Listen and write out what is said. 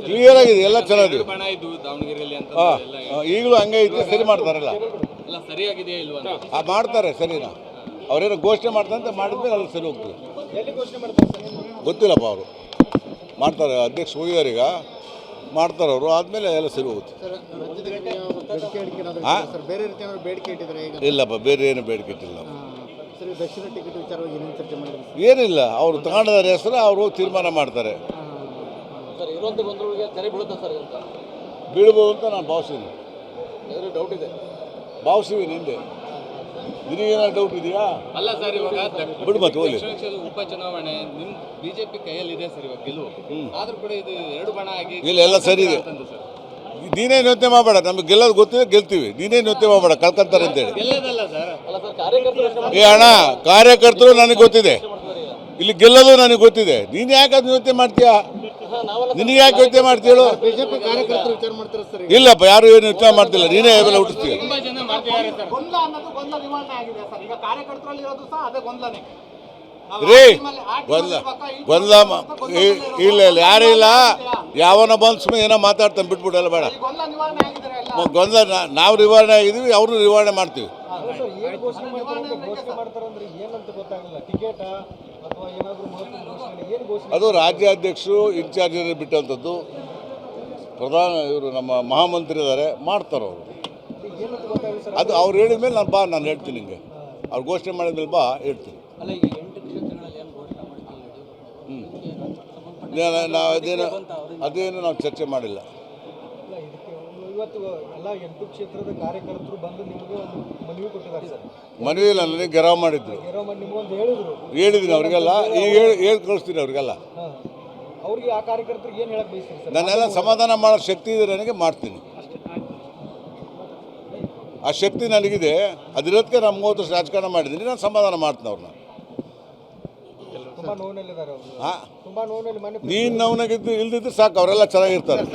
Clear ಆಗಿದೆ, ಎಲ್ಲ ಚೆನ್ನಾಗಿದೆ. ಈಗಲೂ ಹಂಗೆ ಇದ್ರೆ ಸರಿ ಮಾಡ್ತಾರಲ್ಲ, ಮಾಡ್ತಾರೆ ಸರಿನಾ. ಅವರೇನೋ ಘೋಷಣೆ ಮಾಡ್ತಾರೆ, ಮಾಡಿದ್ಮೇಲೆ ಅಲ್ಲಿ ಸರಿ ಹೋಗ್ತದೆ. ಗೊತ್ತಿಲ್ಲಪ್ಪ, ಅವರು ಮಾಡ್ತಾರೆ, ಅಧ್ಯಕ್ಷ ಹೋಗಿದ್ದಾರೆ ಈಗ, ಮಾಡ್ತಾರೆ ಅವರು, ಆದಮೇಲೆ ಎಲ್ಲ ಸರಿ ಹೋಗುತ್ತೆ. ಇಲ್ಲಪ್ಪ, ಬೇರೆ ಏನು ಬೇಡಿಕೆ ಇಟ್ಟಿಲ್ಲ. ಏನಿಲ್ಲ, ಅವರು ತಗೊಂಡಿದ್ದಾರೆ ಹೆಸರು, ಅವರು ತೀರ್ಮಾನ ಮಾಡ್ತಾರೆ. ಬೀಳ್ಬೋದು ಅಂತ ನಾನು ಭಾವಿಸ್ತೀನಿ. ಭಾವಿಸ್ತೀನಿ ಹಿಂದೆ. ನಿನಗೇನಾದ್ರು ಡೌಟ್ ಇದೆಯಾ? ಅಲ್ಲ ಸರ್, ಇವಾಗ ಬಿಡು ಮತ್ತೆ ಹೋಗ್ಲಿ. ಉಪಚುನಾವಣೆ ನಿಮ್ ಬಿಜೆಪಿ ಕೈಯಲ್ಲಿ ಇದೆ ಸರ್, ಇವಾಗ ಗೆಲುವು. ಆದ್ರೂ ಕೂಡ ಇದು ಎರಡು ಬಣ ಆಗಿ ಇಲ್ಲ, ಎಲ್ಲ ಸರಿ ಇದೆ. ನೀನೇ ಯೋಚನೆ ಮಾಡಬೇಡ, ನಮಗೆ ಗೆಲ್ಲೋದು ಗೊತ್ತಿದೆ, ಗೆಲ್ತೀವಿ. ನೀನೇ ಯೋಚನೆ ಮಾಡಬೇಡ, ಕಳ್ಕೊಂತಾರೆ ಅಂತೇಳಿ. ಗೆಲ್ಲೋದಲ್ಲ ಸರ್. ಏ ಅಣ್ಣ, ಕಾರ್ಯಕರ್ತರು ನನಗೆ ಗೊತ್ತಿದೆ, ಇಲ್ಲಿ ಗೆಲ್ಲೋದು ನನಗೆ ಗೊತ್ತಿದೆ. ನೀನು ಯಾಕೆ ಅದನ್ನ ಯೋಚನೆ ಮಾಡ್ತೀಯಾ? ನಿನಗೆ ಯಾಕೆ ಯೋಚನೆ ಮಾಡ್ತೀಯಳು? ಇಲ್ಲಪ್ಪ, ಯಾರು ಏನು ಯೋಚನೆ ಮಾಡ್ತಿಲ್ಲ, ನೀನೇ ಇವೆಲ್ಲ ಹುಟ್ಟಿಸ್ತೀಯ. ರೀ ಗೊಂದಲ ಇಲ್ಲ ಇಲ್ಲ, ಯಾರೂ ಇಲ್ಲ. ಯಾವನ ಬಂದು ಸುಮ್ಮನೆ ಏನೋ ಮಾತಾಡ್ತಾನೆ, ಬಿಟ್ಬಿಡಲ್ಲ, ಬೇಡ. ಗೊಂದಲ ನಾವು ನಿವಾರಣೆ ಆಗಿದ್ದೀವಿ, ಅವ್ರನ್ನೂ ನಿವಾರಣೆ ಮಾಡ್ತೀವಿ. ಅದು ರಾಜ್ಯಾಧ್ಯಕ್ಷರು ಇನ್ಚಾರ್ಜ್ ಬಿಟ್ಟಂಥದ್ದು. ಪ್ರಧಾನ ಇವರು ನಮ್ಮ ಮಹಾಮಂತ್ರಿ ಇದ್ದಾರೆ, ಮಾಡ್ತಾರೆ ಅವರು. ಅದು ಅವ್ರು ಹೇಳಿದ ಮೇಲೆ ನಾನು ಹೇಳ್ತೀನಿ ನಿಮಗೆ. ಅವ್ರು ಘೋಷಣೆ ಮಾಡಿದ ಮೇಲೆ ಹೇಳ್ತೀನಿ. ಅದೇನು ನಾವು ಚರ್ಚೆ ಮಾಡಿಲ್ಲ. ಮನವಿಲ್ಲ, ನನಗೆ ಗೆರಾವ್ ಮಾಡಿದ್ರು, ಹೇಳಿದ್ದೀನಿ ಅವರಿಗೆಲ್ಲ. ಈಗ ಹೇಳಿ ಕಳಿಸ್ತೀನಿ ಅವರಿಗೆಲ್ಲ. ನನ್ನೆಲ್ಲ ಸಮಾಧಾನ ಮಾಡೋ ಶಕ್ತಿ ಇದೆ ನನಗೆ, ಮಾಡ್ತೀನಿ. ಆ ಶಕ್ತಿ ನನಗಿದೆ. ಅದಿರೋದಕ್ಕೆ ನಾನು 30 ವರ್ಷ ರಾಜಕಾರಣ ಮಾಡಿದ್ದೀನಿ. ನಾನು ಸಮಾಧಾನ ಮಾಡ್ತೀನಿ ಅವ್ರನ್ನ. ನೀನು ನೋವಿನಾಗಿದ್ದು ಇಲ್ದಿದ್ದು ಸಾಕು, ಅವರೆಲ್ಲ ಚೆನ್ನಾಗಿರ್ತಾರೆ.